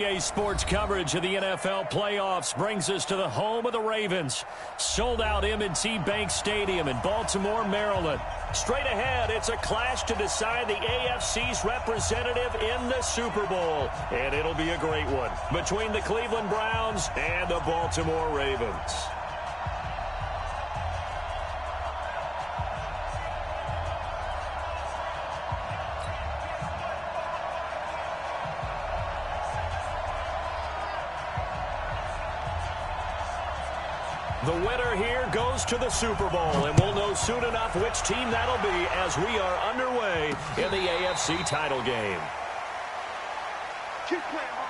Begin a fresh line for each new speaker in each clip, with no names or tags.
Sports coverage of the NFL playoffs brings us to the home of the Ravens. Sold out M&T Bank Stadium in Baltimore, Maryland. Straight ahead, it's a clash to decide the AFC's representative in the Super Bowl. And it'll be a great one between the Cleveland Browns and the Baltimore Ravens. The winner here goes to the Super Bowl, and we'll know soon enough which team that'll be as we are underway in the AFC title game.
Keep playing hard.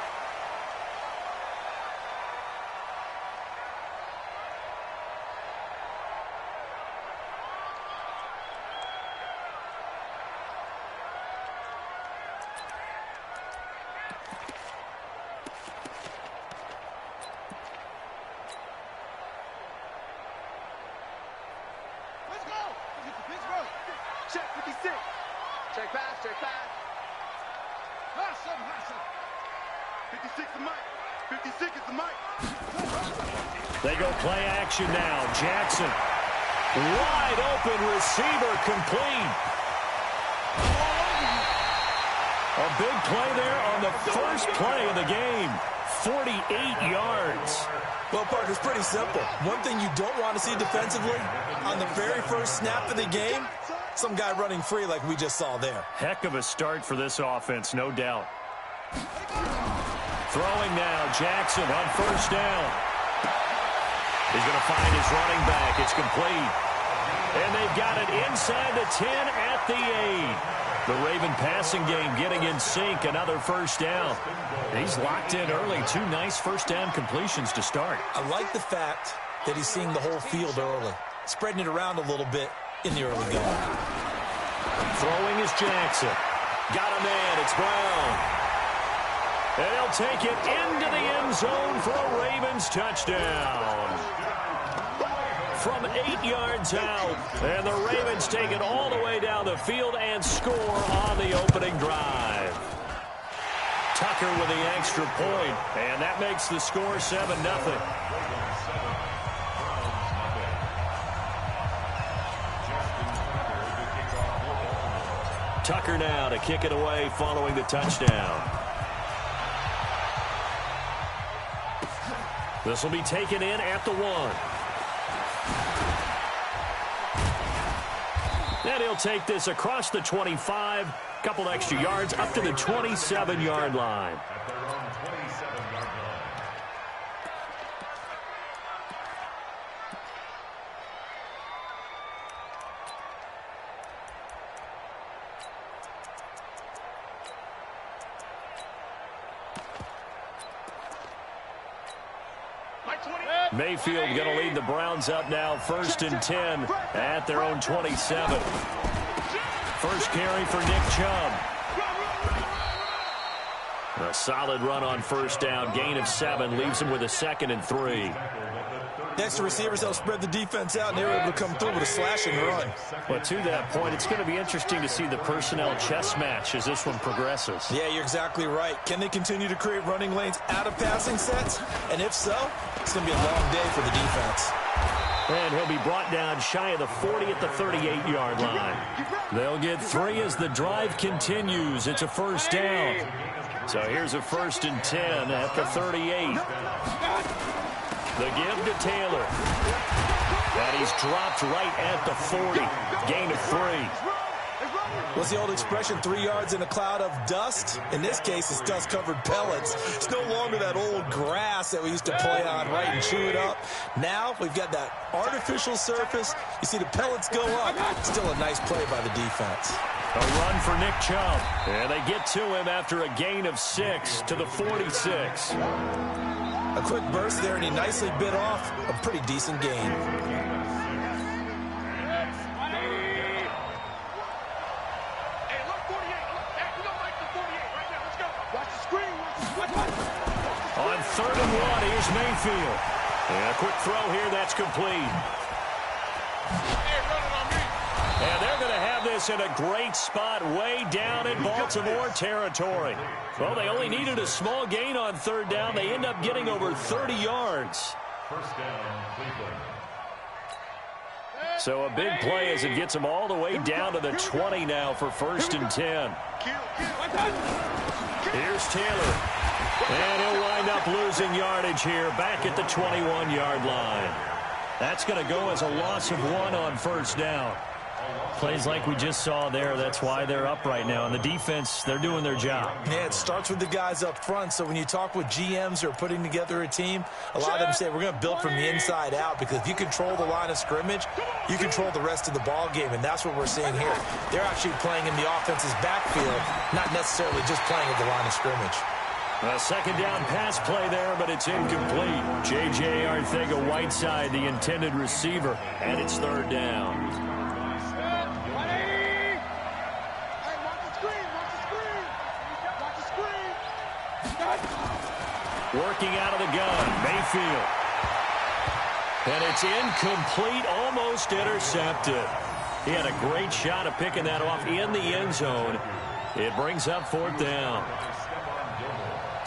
Check 56. Check pass, check pass.
Pass him. 56 is Mike. 56 is the Mike.
They go play action now. Jackson. Wide open receiver complete. A big play there on the first play of the game. 48 yards.
Well, Park, it's pretty simple. One thing you don't want to see defensively, on the very first snap of the game, some guy running free like we just saw there.
Heck of a start for this offense, no doubt. Throwing now, Jackson on first down. He's going to find his running back. It's complete. And they've got it inside the 10 at the 8. The Raven passing game getting in sync, another first down. He's locked in early. Two nice first down completions to start.
I like the fact that he's seeing the whole field early, spreading it around a little bit in the early going.
Throwing is Jackson. Got a man. It's Brown. And he'll take it into the end zone for a Ravens touchdown. From 8 yards out, and the Ravens take it all the way down the field and score on the opening drive. Tucker with the extra point, and that makes the score 7-0. Tucker now to kick it away following the touchdown. This will be taken in at the 1. And he'll take this across the 25, couple extra yards up to the 27-yard line. Mayfield going to lead the Browns up now, 1st and 10 at their own 27. First carry for Nick Chubb. A solid run on first down, gain of 7, leaves him with a 2nd and 3.
Next to receivers, they'll spread the defense out, and they were able to come through with a slashing run.
But to that point, it's going to be interesting to see the personnel chess match as this one progresses.
Yeah, you're exactly right. Can they continue to create running lanes out of passing sets? And if so, it's going to be a long day for the defense.
And he'll be brought down shy of the 40 at the 38-yard line. They'll get 3 as the drive continues. It's a first down. So here's a 1st and 10 at the 38. The give to Taylor. And he's dropped right at the 40. Gain of 3.
What's the old expression, 3 yards in a cloud of dust? In this case, it's dust-covered pellets. It's no longer that old grass that we used to play on, right, and chew it up. Now we've got that artificial surface. You see the pellets go up. Still a nice play by the defense.
A run for Nick Chubb. And they get to him after a gain of 6 to the 46.
A quick burst there, and he nicely bit off a pretty decent gain.
On 3rd and 1, here's Mayfield. And a quick throw here, that's complete. And they're going to have have this in a great spot way down in Baltimore territory. Well, they only needed a small gain on third down. They end up getting over 30 yards.
First down, Cleveland.
So a big play as it gets them all the way down to the 20 now for 1st and 10. Here's Taylor. And he'll wind up losing yardage here back at the 21-yard line. That's going to go as a loss of 1 on 1st down. Plays like we just saw there, that's why they're up right now. And the defense, they're doing their job.
Yeah, it starts with the guys up front. So when you talk with GMs who are putting together a team, a lot of them say we're going to build from the inside out, because if you control the line of scrimmage, you control the rest of the ball game, and that's what we're seeing here. They're actually playing in the offense's backfield, not necessarily just playing at the line of scrimmage.
A second down pass play there, but it's incomplete. J.J. Arcega-Whiteside, the intended receiver, and it's 3rd down. Working out of the gun, Mayfield. And it's incomplete, almost intercepted. He had a great shot at picking that off in the end zone. It brings up 4th down.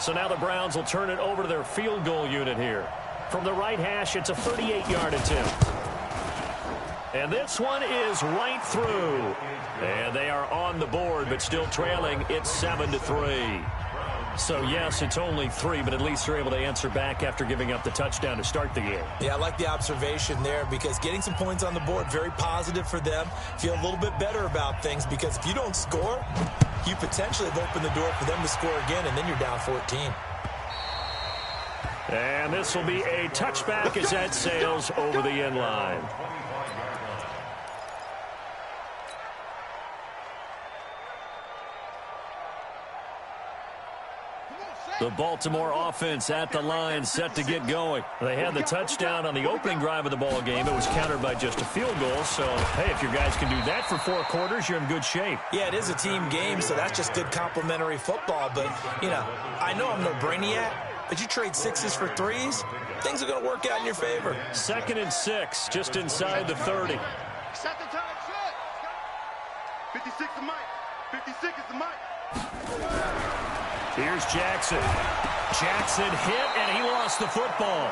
So now the Browns will turn it over to their field goal unit here. From the right hash, it's a 38-yard attempt. And this one is right through. And they are on the board, but still trailing. It's 7-3. So, yes, it's only 3, but at least they're able to answer back after giving up the touchdown to start the game.
Yeah, I like the observation there, because getting some points on the board, very positive for them. Feel a little bit better about things, because if you don't score, you potentially have opened the door for them to score again, and then you're down 14.
And this will be a touchback as that sails over the end line. The Baltimore offense at the line, set to get going. They had the touchdown on the opening drive of the ball game. It was countered by just a field goal. So, hey, if your guys can do that for 4 quarters, you're in good shape.
Yeah, it is a team game, so that's just good complementary football. But, you know, I know I'm no brainiac, but you trade 6s for 3s, things are going to work out in your favor.
2nd and 6, just inside the 30.
Set the time, set.
56 is Mike. 56 is the Mike.
Here's Jackson. Jackson hit, and he lost the football.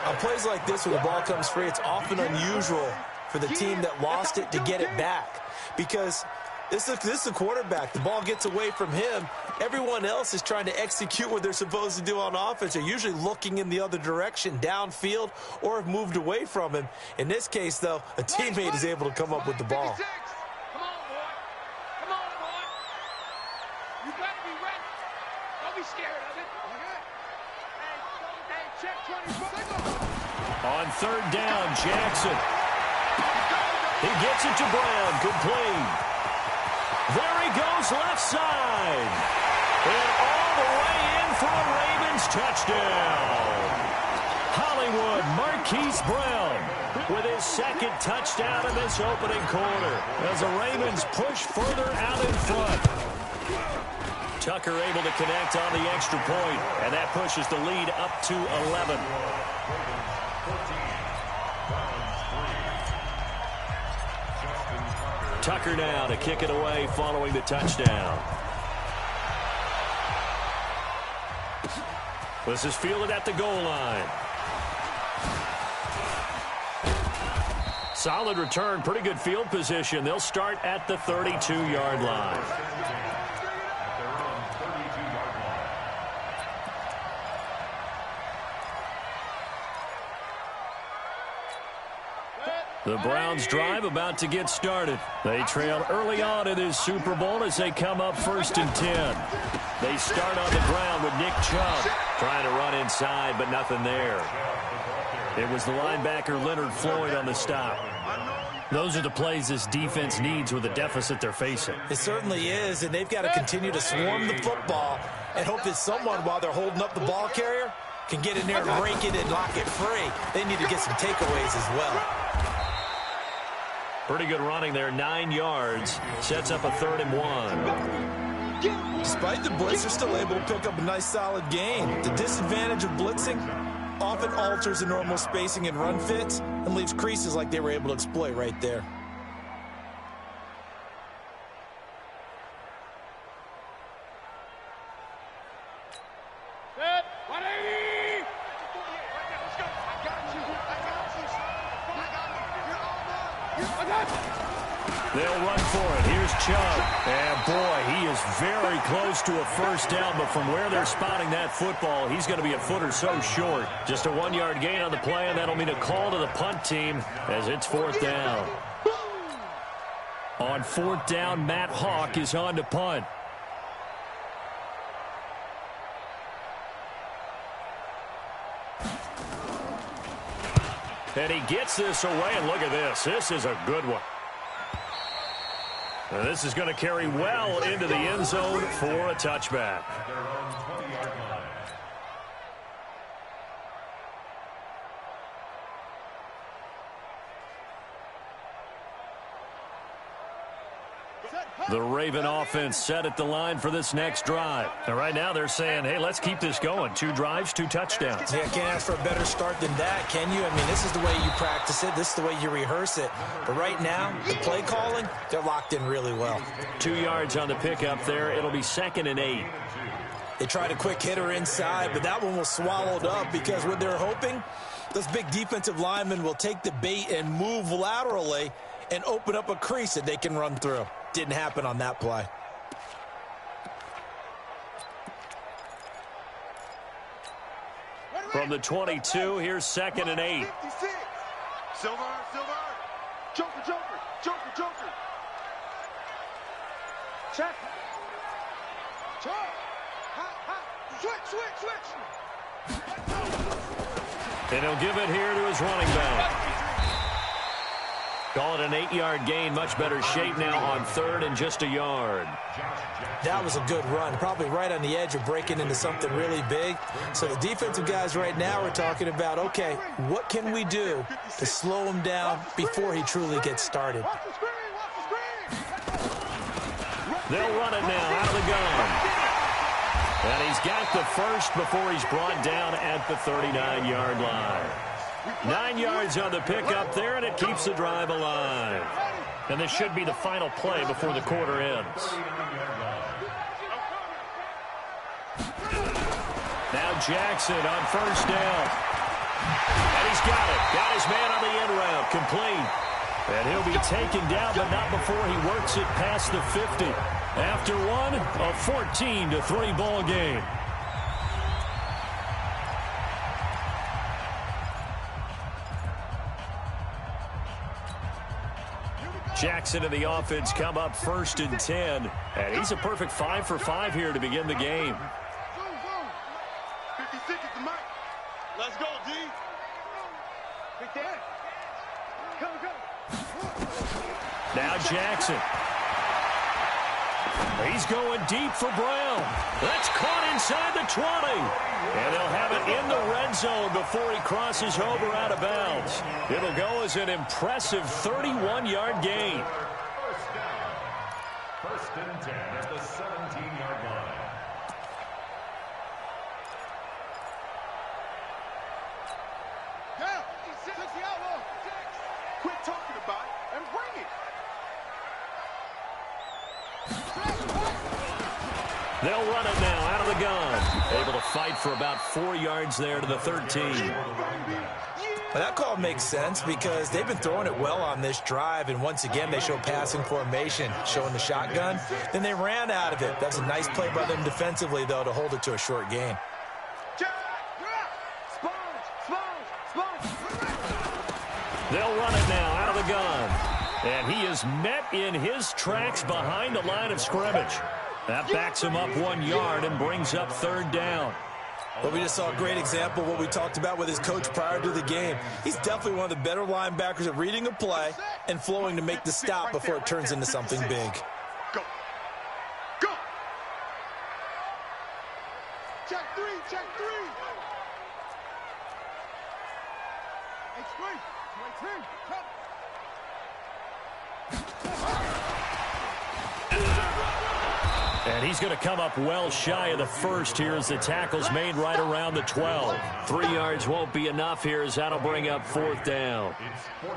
On plays like this, when the ball comes free, it's often unusual for the team that lost it to get it back, because this is a quarterback. The ball gets away from him. Everyone else is trying to execute what they're supposed to do on offense. They're usually looking in the other direction, downfield, or have moved away from him. In this case, though, a teammate is able to come up with the ball.
Come on, boy. Come on, boy. You better be ready. Don't be scared of it. Hey, check 20.
On 3rd down, Jackson. He gets it to Brown, complete. There he goes, left side. And all the way in for a Ravens touchdown. Hollywood Marquise Brown with his 2nd touchdown in this opening quarter as the Ravens push further out in front. Tucker able to connect on the extra point, and that pushes the lead up to 11. Tucker now to kick it away following the touchdown. This is fielded at the goal line. Solid return, pretty good field position. They'll start at the 32-yard line. The Browns drive about to get started. They trail early on in this Super Bowl as they come up 1st and 10. They start on the ground with Nick Chubb trying to run inside, but nothing there. It was the linebacker Leonard Floyd on the stop. Those are the plays this defense needs with the deficit they're facing.
It certainly is, and they've got to continue to swarm the football and hope that someone, while they're holding up the ball carrier, can get in there and rake it and lock it free. They need to get some takeaways as well.
Pretty good running there, 9 yards. Sets up a 3rd and 1.
Despite the blitz, they're still able to pick up a nice solid gain. The disadvantage of blitzing often alters the normal spacing and run fits and leaves creases like they were able to exploit right there.
They'll run for it. Here's Chubb. And, boy, he is very close to a first down, but from where they're spotting that football, he's going to be a foot or so short. Just a 1-yard gain on the play, and that'll mean a call to the punt team as it's 4th down. On 4th down, Matt Hawk is on to punt. And he gets this away, and look at this. This is a good one. And this is going to carry well into the end zone for a touchback. The Raven offense set at the line for this next drive. And right now they're saying, hey, let's keep this going. 2 drives, 2 touchdowns.
Yeah, can't ask for a better start than that, can you? I mean, this is the way you practice it. This is the way you rehearse it. But right now, the play calling, they're locked in really well.
2 yards on the pickup there. It'll be 2nd and 8.
They tried a quick hitter inside, but that one was swallowed up because what they're hoping, those big defensive linemen will take the bait and move laterally and open up a crease that they can run through. Didn't happen on that play.
From the 22, here's 2nd and 8.
Silver, Joker, check. Switch.
And he'll give it here to his running back. Call it an 8-yard gain. Much better shape now on 3rd and just a yard.
That was a good run. Probably right on the edge of breaking into something really big. So the defensive guys right now are talking about, okay, what can we do to slow him down before he truly gets started?
They'll run it now out of the gun. And he's got the first before he's brought down at the 39-yard line. 9 yards on the pickup there, and it keeps the drive alive. And this should be the final play before the quarter ends. Now Jackson on 1st down. And he's got it. Got his man on the end route. Complete. And he'll be taken down, but not before he works it past the 50. After one, a 14-3 ball game. Jackson and the offense come up 1st and 10. And he's a perfect 5 for 5 here to begin the game.
56 is the mic. Let's go, D.
Now Jackson. He's going deep for Brown. That's caught inside the 20. And they'll have it in the red zone before he crosses over out of bounds. It'll go as an impressive 31-yard gain.
First and 10 at the 17-yard line.
Down. Take the outlaw. Quit talking about it and bring it.
They'll run it now out of the gun. Able to fight for about 4 yards there to the 13.
Well, that call makes sense because they've been throwing it well on this drive, and once again they show passing formation, showing the shotgun. Then they ran out of it. That's a nice play by them defensively, though, to hold it to a short gain.
They'll run it now out of the gun. And he is met in his tracks behind the line of scrimmage. That backs him up 1 yard and brings up 3rd down.
Well, we just saw a great example of what we talked about with his coach prior to the game. He's definitely one of the better linebackers at reading a play and flowing to make the stop before it turns into something big.
Go. Go. Check 3.
And he's going to come up well shy of the first here as the tackle's made right around the 12. 3 yards won't be enough here as that'll bring up 4th down.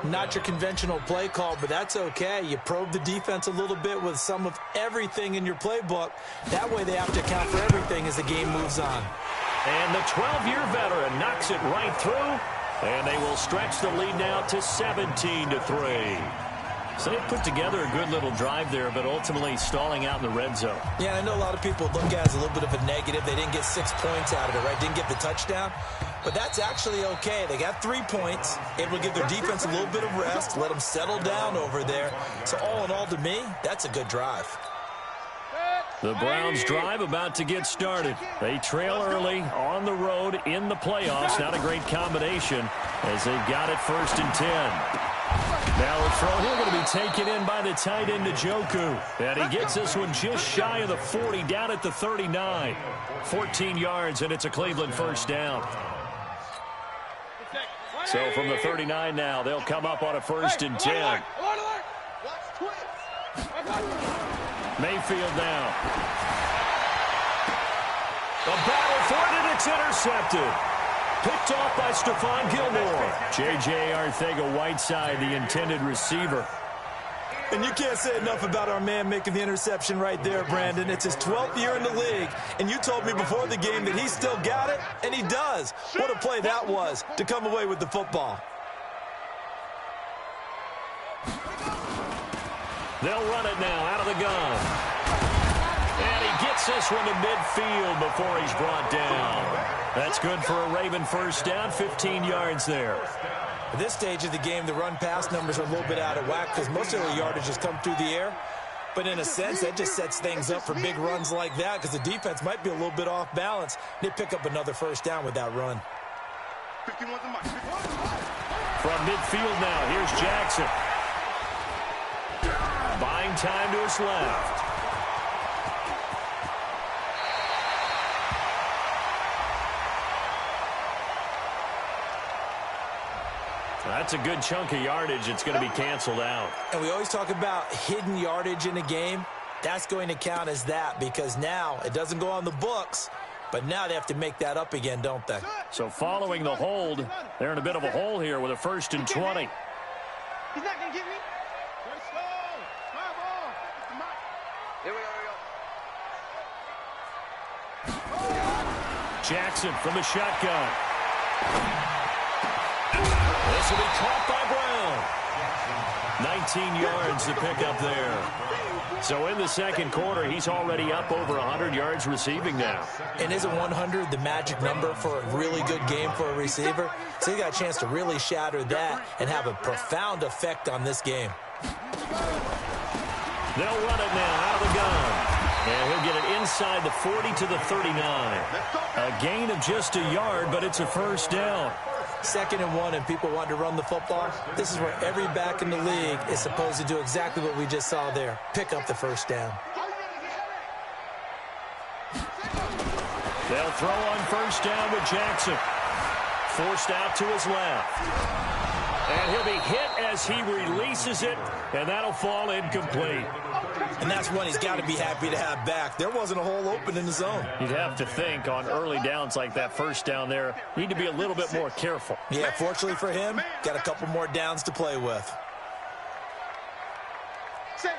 Not your conventional play call, but that's okay. You probe the defense a little bit with some of everything in your playbook. That way they have to account for everything as the game moves on.
And the 12-year veteran knocks it right through. And they will stretch the lead now to 17-3. So they put together a good little drive there, but ultimately stalling out in the red zone.
Yeah, I know a lot of people look at it as a little bit of a negative. They didn't get 6 points out of it, right? Didn't get the touchdown. But that's actually okay. They got 3 points. Able to give their defense a little bit of rest, let them settle down over there. So all in all, to me, that's a good drive.
The Browns drive about to get started. They trail early on the road in the playoffs. Not a great combination as they've got it 1st and 10. Now a throw here going to be taken in by the tight end Njoku. And he gets this one just shy of the 40, down at the 39. 14 yards, and it's a Cleveland 1st down. So from the 39 now, they'll come up on a 1st and 10. Mayfield now. The battle for it, and it's intercepted. Picked off by Stephon Gilmore. J.J. Arcega-Whiteside, the intended receiver.
And you can't say enough about our man making the interception right there, Brandon. It's his 12th year in the league, and you told me before the game that he still got it, and he does. What a play that was to come away with the football.
They'll run it now out of the gun. And he gets this one to midfield before he's brought down. That's good for a Raven 1st down, 15 yards there.
At this stage of the game, the run-pass numbers are a little bit out of whack because most of the yardage has come through the air. But in a sense, that just sets things up for big runs like that because the defense might be a little bit off balance. They pick up another 1st down with that run.
From midfield now, here's Jackson. Buying time to his left. That's a good chunk of yardage. It's going to be canceled out.
And we always talk about hidden yardage in a game. That's going to count as that because now it doesn't go on the books, but now they have to make that up again, don't they?
So following the hold, they're in a bit of a hole here with a 1st and 20.
He's not going to get me. Here we go.
Jackson from the shotgun. This will be caught by Brown. 19 yards to pick up there. So in the 2nd quarter, he's already up over 100 yards receiving now.
And isn't 100 the magic number for a really good game for a receiver? So he got a chance to really shatter that and have a profound effect on this game.
They'll run it now out of the gun. And he'll get it inside the 40 to the 39. A gain of just a yard, but it's a 1st down.
2nd and 1, and people want to run the football. This is where every back in the league is supposed to do exactly what we just saw there. Pick up the 1st down.
They'll throw on 1st down with Jackson. Forced out to his left. And he'll be hit as he releases it, and that'll fall incomplete.
And that's one he's got to be happy to have back. There wasn't a hole open in the zone.
You'd have to think on early downs like that 1st down there, need to be a little bit more careful.
Yeah, fortunately for him, got a couple more downs to play with.
Safe.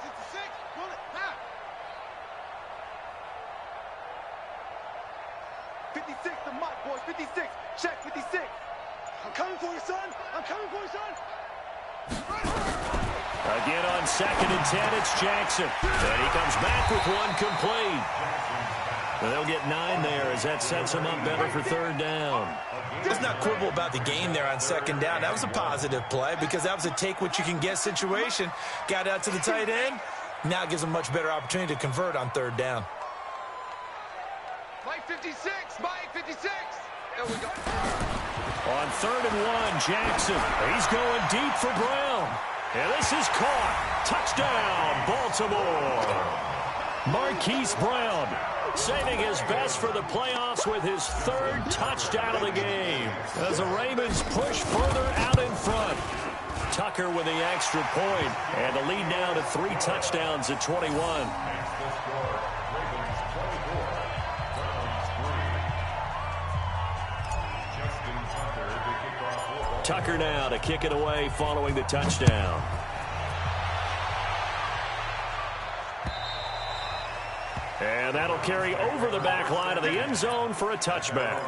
66, pull it, now.
56, the mic, boys. 56. Check, 56. I'm coming for you, son. I'm coming for you, son.
Again on 2nd and 10, it's Jackson. And he comes back with one complete. And they'll get 9 there as that sets him up better for 3rd down.
Let's not quibble about the game there on 2nd down. That was a positive play because that was a take-what-you-can-get situation. Got out to the tight end. Now it gives him a much better opportunity to convert on 3rd down.
Mike 56, Mike 56. There we go.
On 3rd and 1, Jackson. He's going deep for Brown. And this is caught. Touchdown, Baltimore. Marquise Brown saving his best for the playoffs with his 3rd touchdown of the game as the Ravens push further out in front. Tucker with the extra point, and the lead now to 3 touchdowns at 21. Tucker now to kick it away following the touchdown. And that'll carry over the back line of the end zone for a touchback.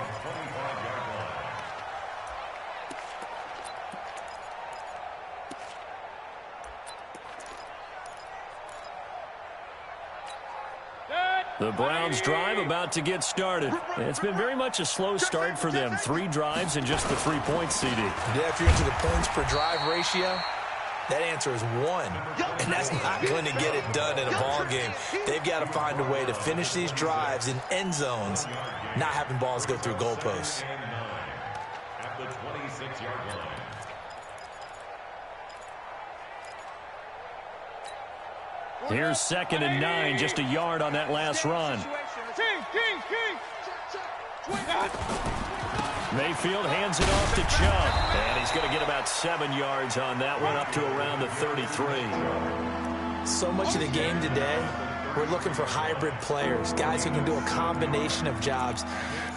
The Browns drive about to get started. It's been very much a slow start for them. 3 drives and just the 3 points, CD.
Yeah, if you're into the points per drive ratio, that answer is 1. And that's not going to get it done in a ball game. They've got to find a way to finish these drives in end zones, not having balls go through goalposts.
At the 26-yard line.
Here's 2nd and 9, just a yard on that last run. Mayfield hands it off to Chubb, and he's going to get about 7 yards on that one, up to around the 33.
So much of the game today, we're looking for hybrid players, guys who can do a combination of jobs.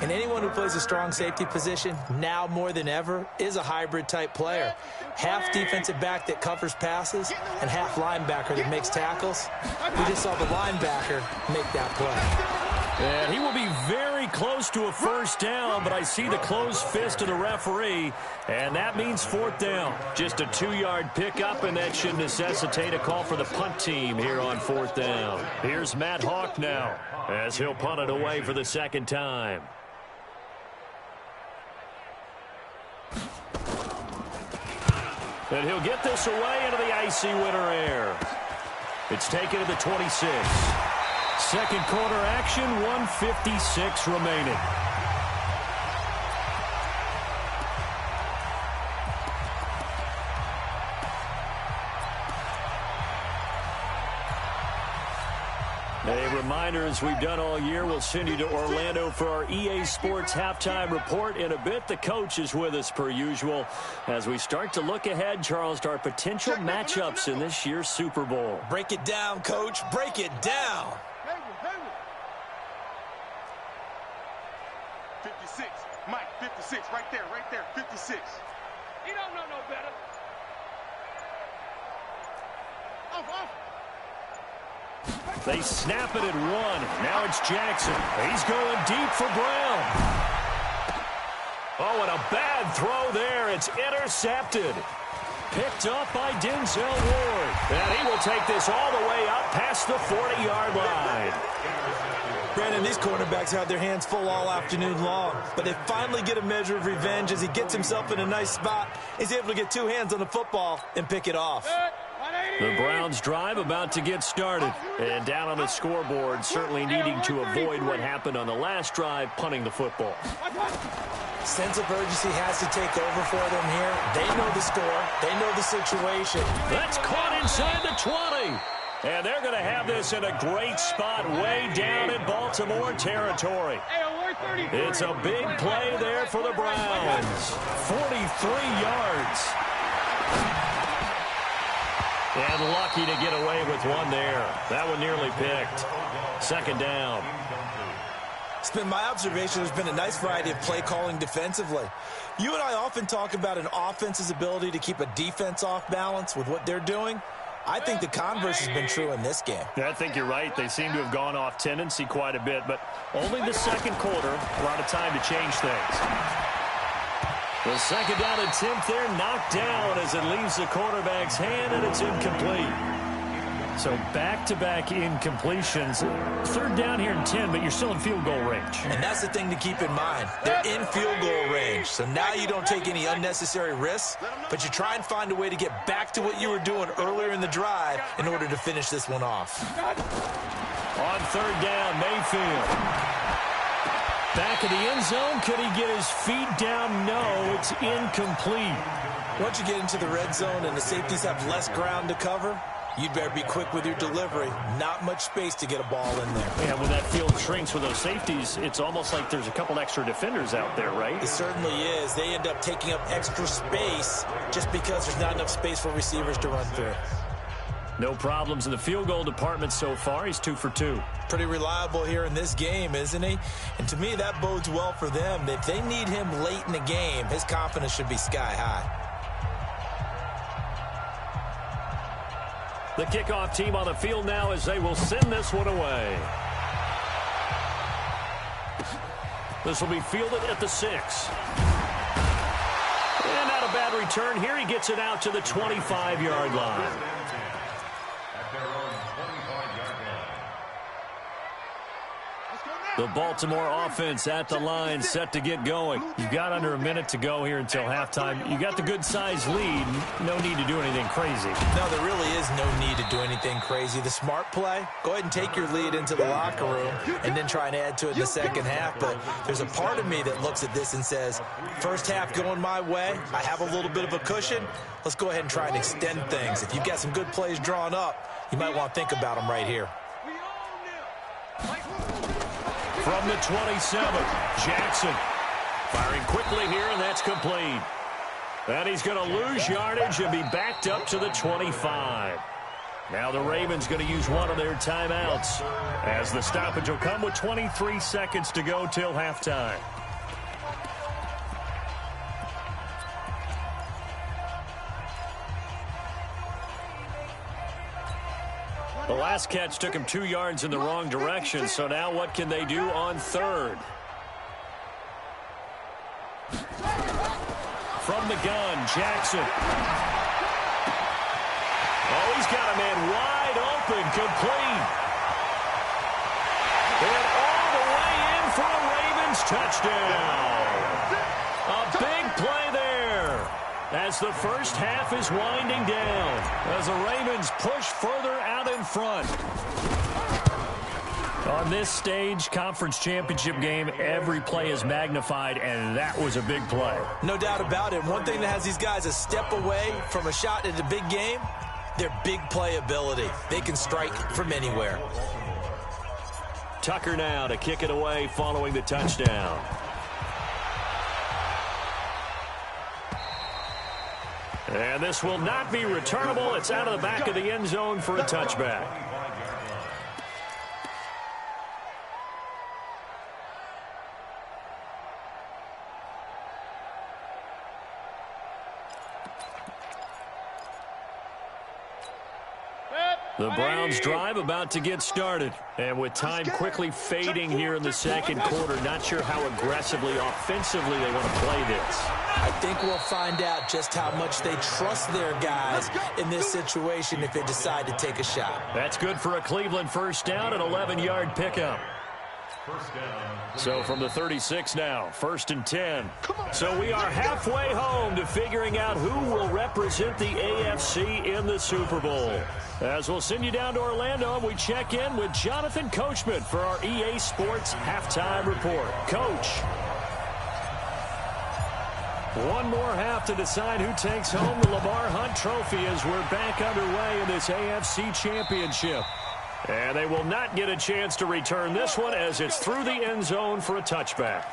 And anyone who plays a strong safety position, now more than ever, is a hybrid type player. Half defensive back that covers passes and half linebacker that makes tackles. We just saw the linebacker make that play.
And he will be very close to a first down, but I see the closed fist of the referee, and that means 4th down. Just a 2-yard pickup, and that should necessitate a call for the punt team here on 4th down. Here's Matt Hawk now, as he'll punt it away for the 2nd time. And he'll get this away into the icy winter air. It's taken to the 26. Second quarter action, 1:56 remaining. A reminder, as we've done all year, we'll send you to Orlando for our EA Sports halftime report in a bit. The coach is with us per usual as we start to look ahead, Charles, to our potential matchups in this year's Super Bowl.
Break it down, Coach. Break it down.
56. Mike, 56. Right there, 56.
You don't know no better.
Off.
They snap it at 1. Now it's Jackson. He's going deep for Brown. Oh, and a bad throw there. It's intercepted. Picked up by Denzel Ward. And he will take this all the way up past the 40-yard line.
Brandon, these cornerbacks had their hands full all afternoon long, but they finally get a measure of revenge as he gets himself in a nice spot. He's able to get 2 hands on the football and pick it off.
The Browns drive about to get started. And down on the scoreboard, certainly needing to avoid what happened on the last drive, punting the football.
Sense of urgency has to take over for them here. They know the score. They know the situation.
That's caught inside the 20. And they're going to have this in a great spot way down in Baltimore territory. It's a big play there for the Browns. 43 yards. And lucky to get away with one there. That one nearly picked. 2nd down.
It's been my observation there's been a nice variety of play calling defensively. You and I often talk about an offense's ability to keep a defense off balance with what they're doing. I think the converse has been true in this game.
I think you're right. They seem to have gone off tendency quite a bit, but only the 2nd quarter, a lot of time to change things. The 2nd down attempt there knocked down as it leaves the quarterback's hand, and it's incomplete. So back-to-back incompletions. 3rd down here and 10, but you're still in field goal range.
And that's the thing to keep in mind. They're in field goal range. So now you don't take any unnecessary risks, but you try and find a way to get back to what you were doing earlier in the drive in order to finish this one off.
On 3rd down, Mayfield. Back of the end zone. Could he get his feet down? No, it's incomplete.
Once you get into the red zone and the safeties have less ground to cover, you'd better be quick with your delivery. Not much space to get a ball in there.
Yeah, when that field shrinks with those safeties, it's almost like there's a couple extra defenders out there, right?
It certainly is. They end up taking up extra space just because there's not enough space for receivers to run through.
No problems in the field goal department so far. He's 2 for 2.
Pretty reliable here in this game, isn't he? And to me, that bodes well for them. If they need him late in the game, his confidence should be sky high. The
kickoff team on the field now as they will send this one away. This will be fielded at the 6. And not a bad return here. He gets it out to the 25-yard line. The Baltimore offense at the line, set to get going. You've got under a minute to go here until halftime. You got the good-sized lead. No need to do anything crazy.
No, there really is no need to do anything crazy. The smart play, go ahead and take your lead into the locker room and then try and add to it in the second half. But there's a part of me that looks at this and says, first half going my way, I have a little bit of a cushion. Let's go ahead and try and extend things. If you've got some good plays drawn up, you might want to think about them right here.
From the 27, Jackson firing quickly here, and that's complete. And he's going to lose yardage and be backed up to the 25. Now the Ravens going to use one of their timeouts, as the stoppage will come with 23 seconds to go till halftime. The last catch took him 2 yards in the wrong direction, so now what can they do on third? From the gun, Jackson. Oh, he's got a man wide open, complete. And all the way in for a Ravens touchdown. A big play there, as the first half is winding down, as the Ravens push further out in front. On this stage, conference championship game, every play is magnified, and that was a big play.
No doubt about it. One thing that has these guys a step away from a shot at a big game, their big play ability. They can strike from anywhere.
Tucker now to kick it away following the touchdown. And this will not be returnable. It's out of the back of the end zone for a touchback. The Browns drive about to get started. And with time quickly fading here in the second quarter, not sure how aggressively, offensively they want to play this.
I think we'll find out just how much they trust their guys in this situation if they decide to take a shot.
That's good for a Cleveland first down, an 11-yard pickup. So from the 36 now, 1st and 10. So we are halfway home to figuring out who will represent the AFC in the Super Bowl. As we'll send you down to Orlando, and we check in with Jonathan Coachman for our EA Sports Halftime Report. Coach. One more half to decide who takes home the Lamar Hunt Trophy as we're back underway in this AFC Championship. And they will not get a chance to return this one as it's through the end zone for a touchback.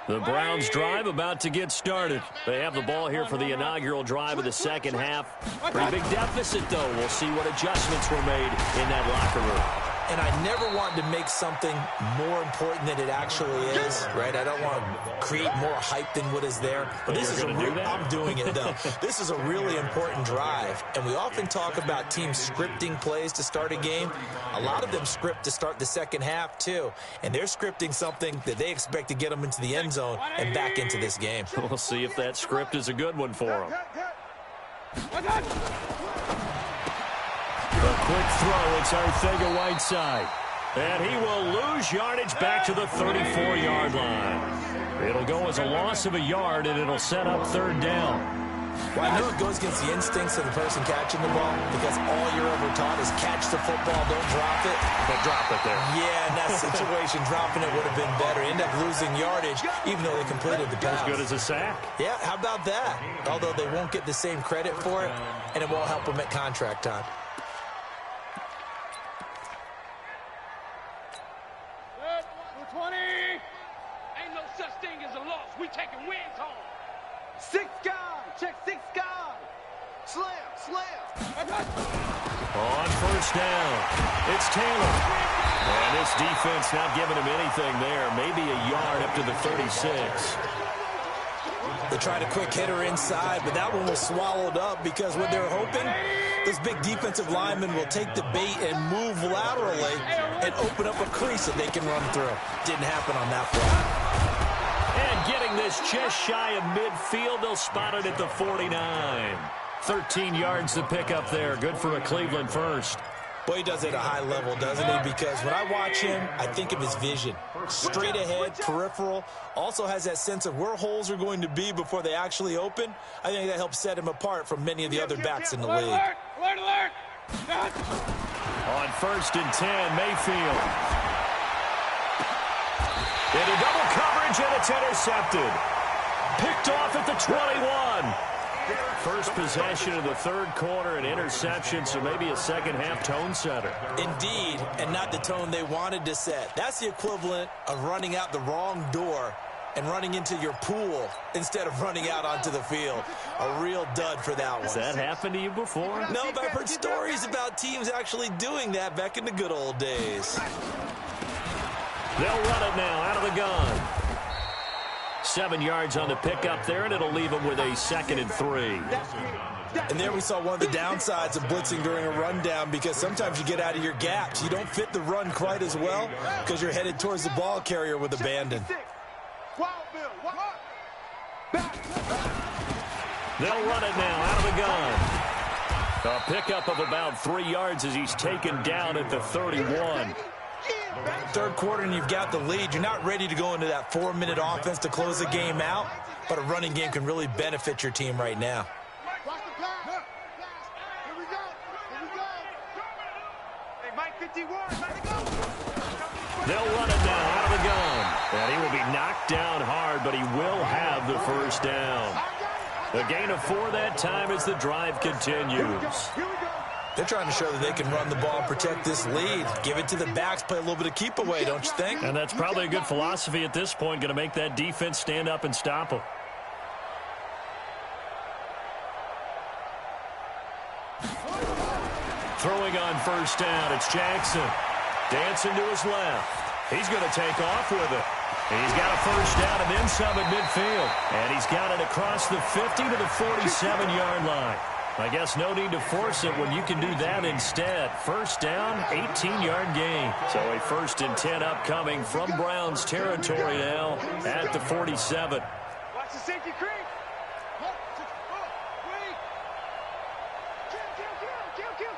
The Browns drive about to get started. They have the ball here for the inaugural drive of the second half. Pretty big deficit, though. We'll see what adjustments were made in that locker room.
And I never want to make something more important than it actually is, right? I don't want to create more hype than what is there. But this is I'm doing it, though. This is a really important drive. And we often talk about teams scripting plays to start a game. A lot of them script to start the second half, too. And they're scripting something that they expect to get them into the end zone and back into this game.
We'll see if that script is a good one for them. A quick throw, it's Arcega-Whiteside. And he will lose yardage back to the 34-yard line. It'll go as a loss of a yard, and it'll set up third down.
Well, I know it goes against the instincts of the person catching the ball because all you're ever taught is catch the football, don't drop it.
But drop it there.
Yeah, in that situation, dropping it would have been better. End up losing yardage, even though they completed the pass.
As good as a sack.
Yeah, how about that? Although they won't get the same credit for it, and it won't help them at contract time.
We taking wins home.
6 guys. Check 6 guys. Slam.
On first down, it's Taylor. And this defense not giving him anything there. Maybe a yard up to the 36.
They tried a quick hitter inside, but that one was swallowed up because what they're hoping, those big defensive linemen will take the bait and move laterally and open up a crease that they can run through. Didn't happen on that play.
And getting this just shy of midfield, they'll spot it at the 49. 13 yards to pick up there. Good for a Cleveland first.
Boy, he does it at a high level, doesn't he? Because when I watch him, I think of his vision. Straight ahead, peripheral. Also has that sense of where holes are going to be before they actually open. I think that helps set him apart from many of the other backs in the league.
Alert, alert.
On 1st and 10, Mayfield. Into double coverage, and it's intercepted. Picked off at the 21. First possession of the third quarter, an interception, so maybe a second-half tone setter.
Indeed, and not the tone they wanted to set. That's the equivalent of running out the wrong door and running into your pool instead of running out onto the field. A real dud for that one.
Has that happened to you before?
No, but I've heard stories about teams actually doing that back in the good old days.
They'll run it now out of the gun. 7 yards on the pickup there, and it'll leave them with a 2nd and 3.
And there we saw one of the downsides of blitzing during a rundown, because sometimes you get out of your gaps. You don't fit the run quite as well because you're headed towards the ball carrier with abandon.
They'll run it now out of the gun. A pickup of about 3 yards as he's taken down at the 31.
Third quarter and you've got the lead. You're not ready to go into that 4-minute offense to close the game out, but a running game can really benefit your team right now.
They'll run it now out of the gun. And he will be knocked down hard, but he will have the first down. A gain of 4 that time as the drive continues.
They're trying to show that they can run the ball and protect this lead. Give it to the backs, play a little bit of keep away, don't you think?
And that's probably a good philosophy at this point, going to make that defense stand up and stop them. Throwing on first down, it's Jackson. Dancing to his left. He's going to take off with it. He's got a first down and then some at midfield. And he's got it across the 50 to the 47-yard line. I guess no need to force it when you can do that instead. First down, 18-yard gain. So a 1st and 10 upcoming from Browns territory now at the 47.
Watch the safety creep. Kill.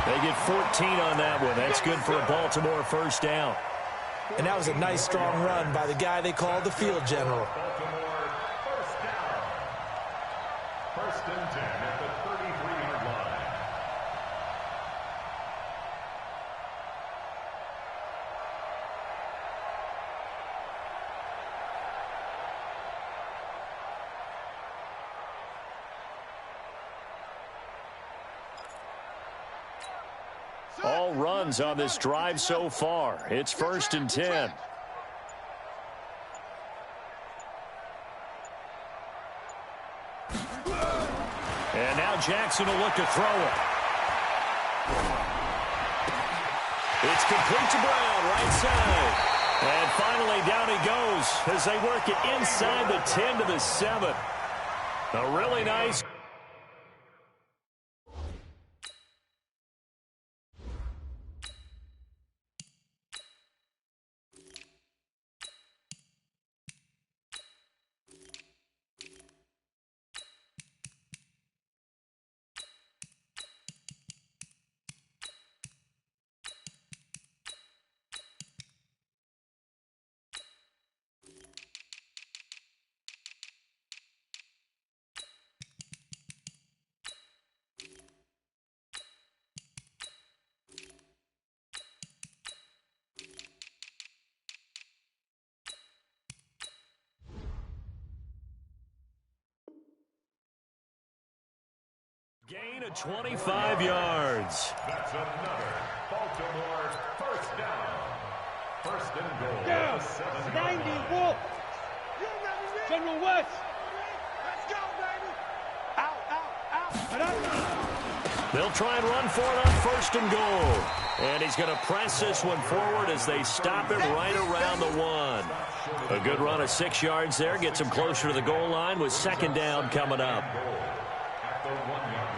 They get 14 on that one. That's good for a Baltimore first down.
And that was a nice, strong run by the guy they called the field general.
Baltimore first down. 1st and 10 at the 33-yard line.
All runs on this drive so far. It's 1st and 10. And now Jackson will look to throw it. It's complete to Brown, right side. And finally down he goes as they work it inside the 10 to the 7. A really nice. Gain of 25 yards.
That's another Baltimore first down. First and goal.
Down. 90, Wolf. General West.
Let's go, baby. Out.
They'll try and run for it on first and goal. And he's going to press this one forward as they stop it right around the 1. A good run of 6 yards there. Gets him closer to the goal line with second down coming up.
At the 1-yard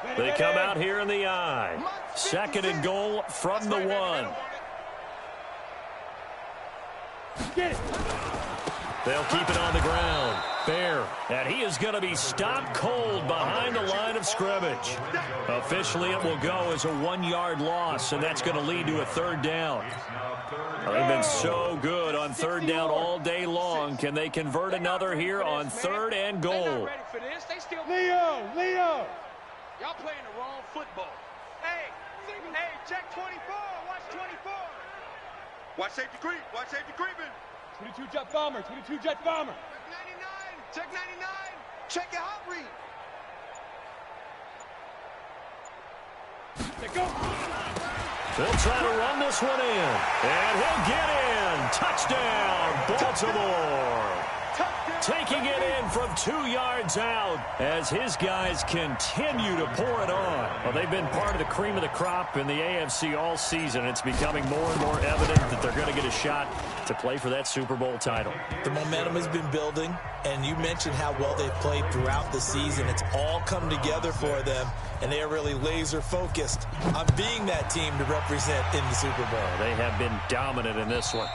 line.
They come out here in the I. Second and goal from the 1.
Get it.
They'll keep it on the ground. Fair. And he is going to be stopped cold behind the line of scrimmage. Officially, it will go as a 1-yard loss, and that's going to lead to a third down. They've been so good on third down all day long. Can they convert another here on third and
They're
goal?
not ready for this. They still... Leo. Y'all playing the wrong football.
Hey, check 24. Watch 24. Watch safety creep. Watch safety creeping.
22 jet bomber. 22 jet bomber.
Check 99. Check your hot read.
Let go.
They'll try to run this one in. And he'll get in. Touchdown, Baltimore. Taking it in from 2 yards out as his guys continue to pour it on. Well, they've been part of the cream of the crop in the AFC all season. It's becoming more and more evident that they're going to get a shot to play for that Super Bowl title.
The momentum has been building, and you mentioned how well they've played throughout the season. It's all come together for them, and they are really laser-focused on being that team to represent in the Super Bowl.
They have been dominant in this one.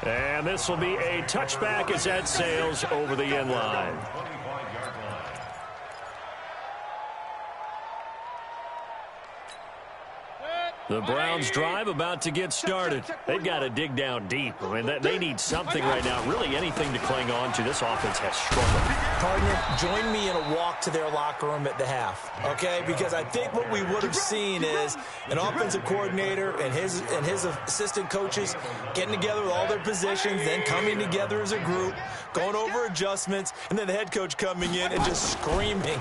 And this will be a touchback as that sails over the end line. The Browns drive about to get started. They've got to dig down deep. I mean, they need something right now, really anything to cling on to. This offense has struggled.
Partner, join me in a walk to their locker room at the half, okay? Because I think what we would have seen is an offensive coordinator and his assistant coaches getting together with all their positions, then coming together as a group, going over adjustments, and then the head coach coming in and just screaming,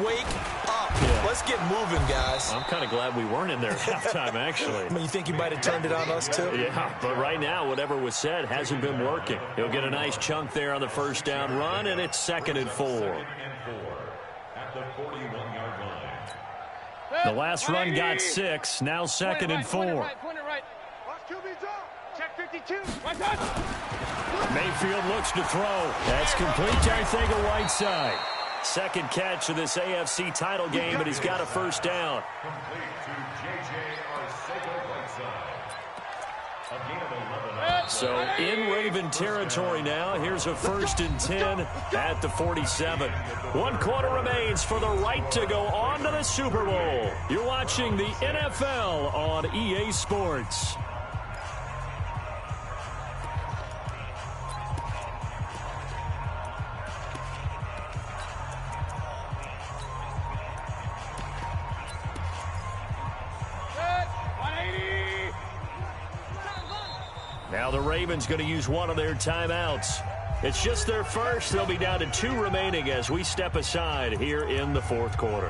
"Wake up.
Yeah.
Let's get moving, guys."
I'm kind of glad we weren't in there at halftime, actually.
I mean, you think you might have turned it on us, too?
Yeah, but right now, whatever was said hasn't been working. He'll get a nice chunk there on the first down run, and it's 2nd and 4.
At the 41-yard line.
The last run got 6, now 2nd and 4.
Point it right.
Watch QB drop.
Check 52. Right touch.
Mayfield looks to throw. That's complete to Arcega-Whiteside. Second catch of this AFC title game, but he's got a first down.
Complete to J.J. Arcega-Whiteside. Again, 11.
So in Raven territory now. Here's a 1st and 10 at the 47. 1 quarter remains for the right to go on to the Super Bowl. You're watching the NFL on EA Sports. Now the Ravens going to use one of their timeouts. It's just their first. They'll be down to 2 remaining as we step aside here in the 4th quarter.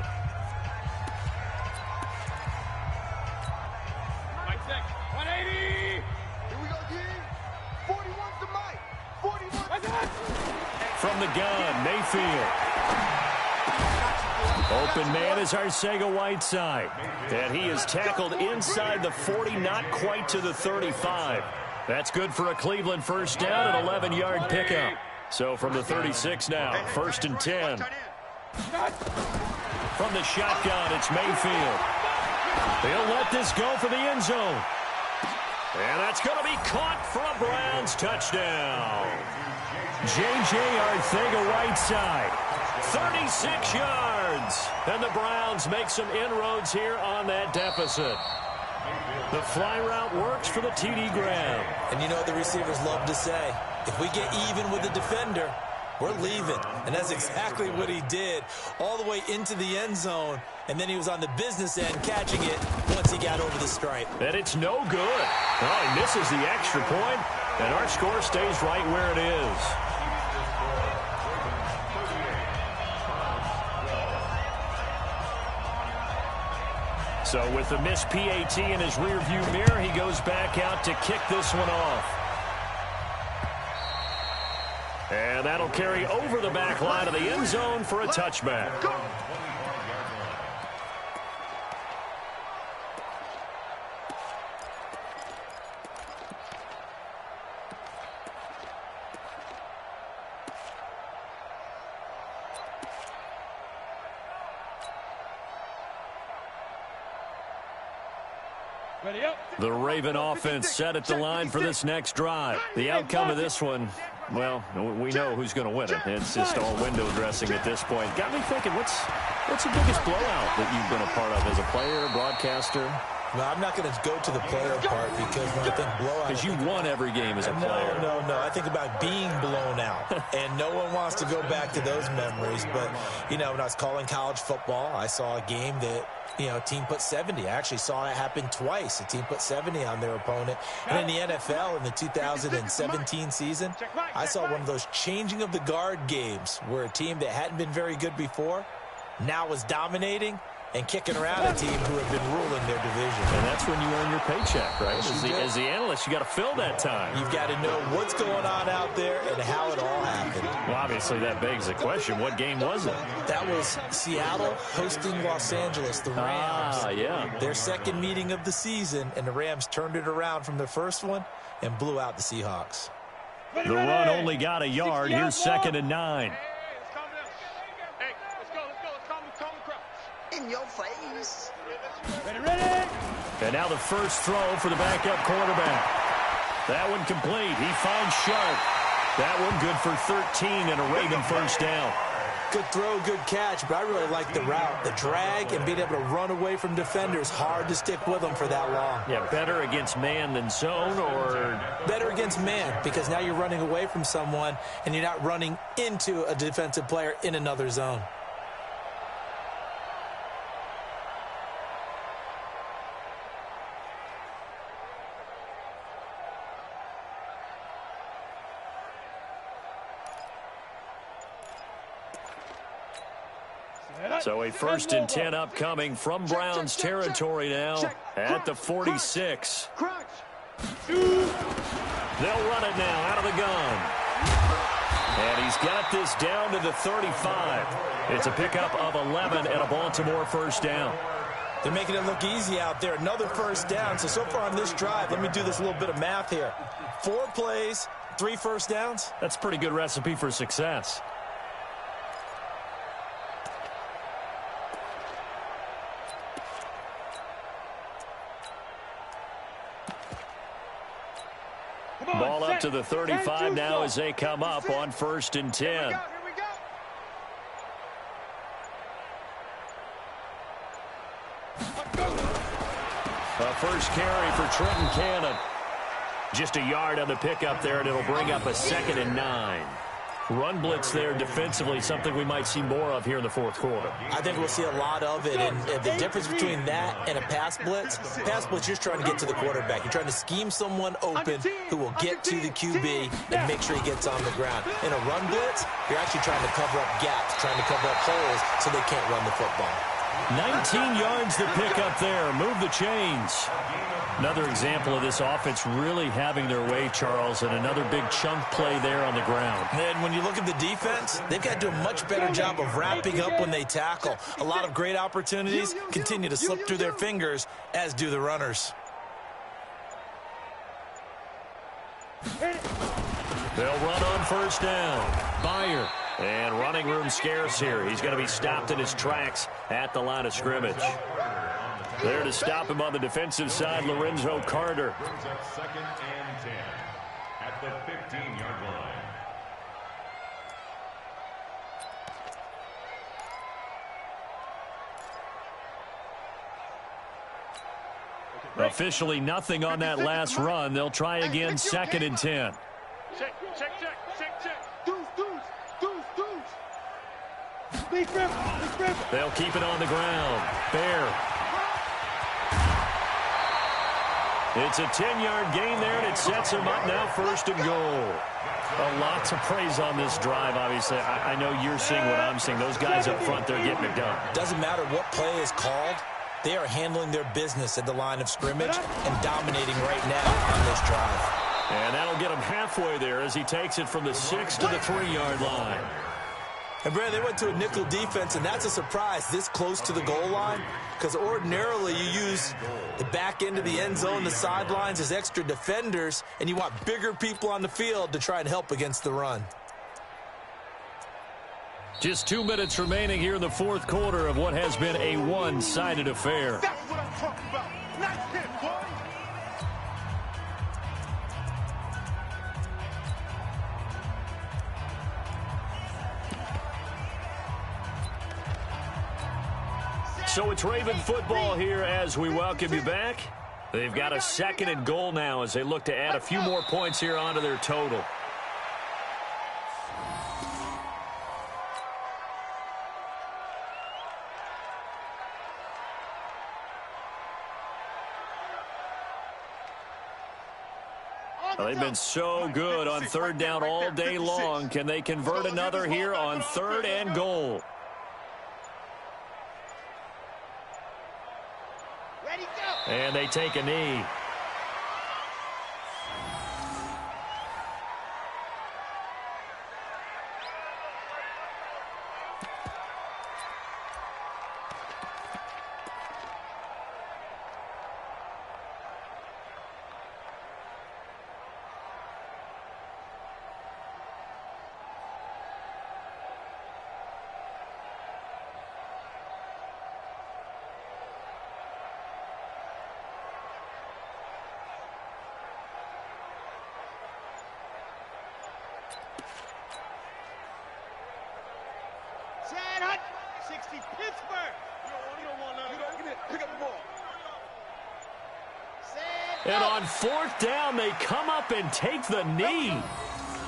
Right check. 180.
Here we go, G. 41's the mic. 41.
Right touch.
From the gun, Mayfield. Open man is Arcega-Whiteside. And he is tackled inside the 40, not quite to the 35. That's good for a Cleveland first down, an 11-yard pickup. So from the 36 now, 1st and 10. From the shotgun, it's Mayfield. They'll let this go for the end zone. And that's going to be caught for a Browns touchdown. J.J. Arcega-Whiteside, 36 yards. And the Browns make some inroads here on that deficit. The fly route works for the TD grab.
And you know what the receivers love to say? If we get even with the defender, we're leaving. And that's exactly what he did, all the way into the end zone. And then he was on the business end catching it once he got over the stripe.
And it's no good. Oh, he misses the extra point, and our score stays right where it is. So with the missed PAT in his rearview mirror, he goes back out to kick this one off. And that'll carry over the back line of the end zone for a touchback. The Raven offense set at the line for this next drive. The outcome of this one, well, we know who's going to win it. It's just all window dressing at this point. Got me thinking, what's the biggest blowout that you've been a part of as a player, broadcaster?
Well, I'm not going to go to the player part because when I think blowout...
Because you won every game as a player.
No. I think about being blown out. And no one wants to go back to those memories. But, you know, when I was calling college football, I saw a game that, you know, a team put 70. I actually saw it happen twice. A team put 70 on their opponent. And in the NFL, in the 2017 season, I saw one of those changing of the guard games where a team that hadn't been very good before now was dominating and kicking around a team who have been ruling their division.
And that's when you earn your paycheck, right? As the analyst, you got to fill that time.
You've got to know what's going on out there and how it all happened.
Well, obviously, that begs the question, what game was it?
That was Seattle hosting Los Angeles, the Rams.
Yeah.
Their second meeting of the season, and the Rams turned it around from their first one and blew out the Seahawks.
The run only got a yard. Here's 2nd and 9.
In your face.
Ready.
And now the first throw for the backup quarterback. That one complete. He finds Sharp. That one good for 13 and a Raven first down.
Good throw, good catch, but I really like the route. The drag and being able to run away from defenders. Hard to stick with them for that long.
Yeah, better against man than zone, or?
Better against man, because now you're running away from someone and you're not running into a defensive player in another zone.
So a 1st and 10 upcoming from Browns territory now at the 46. They'll run it now out of the gun. And he's got this down to the 35. It's a pickup of 11 and a Baltimore first down.
They're making it look easy out there. Another first down. So far on this drive, let me do this little bit of math here. 4 plays, 3 first downs.
That's a pretty good recipe for success. Ball up to the 35 now as they come up on 1st and 10.
Here we go.
A first carry for Trenton Cannon. Just a yard on the pickup there, and it'll bring up a 2nd and 9. Run blitz there defensively, something we might see more of here in the 4th quarter.
I think we'll see a lot of it, and the difference between that and a pass blitz, you're just trying to get to the quarterback. You're trying to scheme someone open who will get to the QB and make sure he gets on the ground. In a run blitz, you're actually trying to cover up gaps, trying to cover up holes so they can't run the football.
19 yards to pick up there. Move the chains. Another example of this offense really having their way, Charles, and another big chunk play there on the ground.
And when you look at the defense, they've got to do a much better job of wrapping up when they tackle. A lot of great opportunities continue to slip through their fingers, as do the runners.
They'll run on first down. Byer. And running room scarce here. He's going to be stopped in his tracks at the line of scrimmage. There to stop him on the defensive side, Lorenzo Carter.
2nd and 10 at the 15-yard line.
Officially nothing on that last run. They'll try again, 2nd and 10.
Check.
They'll keep it on the ground. Bear. It's a 10-yard gain there, and it sets him up now 1st and goal. Lots of praise on this drive, obviously. I know you're seeing what I'm seeing. Those guys up front, they're getting it done.
Doesn't matter what play is called. They are handling their business at the line of scrimmage and dominating right now on this drive.
And that'll get him halfway there as he takes it from the 6 to the 3-yard line.
And, Brad, they went to a nickel defense, and that's a surprise this close to the goal line, because ordinarily you use the back end of the end zone, the sidelines as extra defenders, and you want bigger people on the field to try and help against the run.
Just 2 minutes remaining here in the fourth quarter of what has been a one-sided affair.
That's what I'm talking about. Nice hit, boy.
So it's Raven football here as we welcome you back. They've got a 2nd and goal now as they look to add a few more points here onto their total. They've been so good on 3rd down all day long. Can they convert another here on 3rd and goal? And they take a knee.
Chad, 60 Pittsburgh. You don't want none. You don't get it. Pick up the ball.
And on 4th down, they come up and take the knee.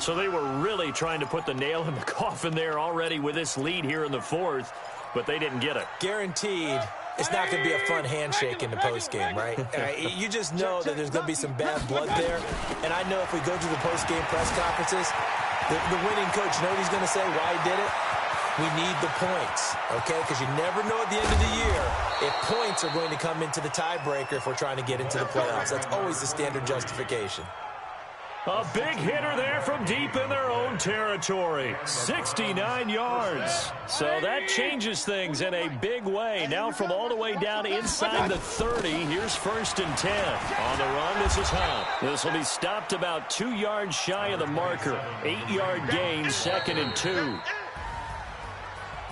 So they were really trying to put the nail in the coffin there already with this lead here in the 4th, but they didn't get it.
Guaranteed it's not going to be a fun handshake in the postgame, right? You just know that there's going to be some bad blood there. And I know if we go to the postgame press conferences, the winning coach, you know what he's going to say, why he did it? We need the points, okay? Because you never know at the end of the year if points are going to come into the tiebreaker if we're trying to get into the playoffs. That's always the standard justification.
A big hitter there from deep in their own territory. 69 yards. So that changes things in a big way. Now from all the way down inside the 30, here's 1st and 10. On the run, this is Hunt. This will be stopped about 2 yards shy of the marker. 8-yard gain, 2nd and 2.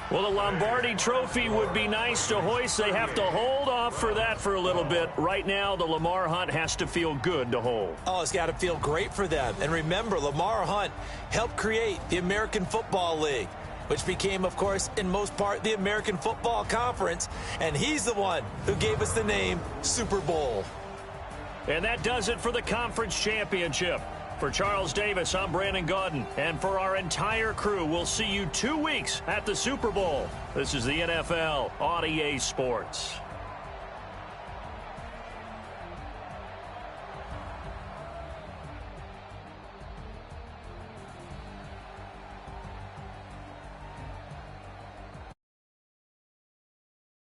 Well, the Lombardi Trophy would be nice to hoist. They have to hold off for that for a little bit. Right now, the Lamar Hunt has to feel good to hold.
Oh, it's got to feel great for them. And remember, Lamar Hunt helped create the American Football League, which became, of course, in most part, the American Football Conference. And he's the one who gave us the name Super Bowl.
And that does it for the conference championship. For Charles Davis, I'm Brandon Gaudin. And for our entire crew, we'll see you 2 weeks at the Super Bowl. This is the NFL on EA Sports.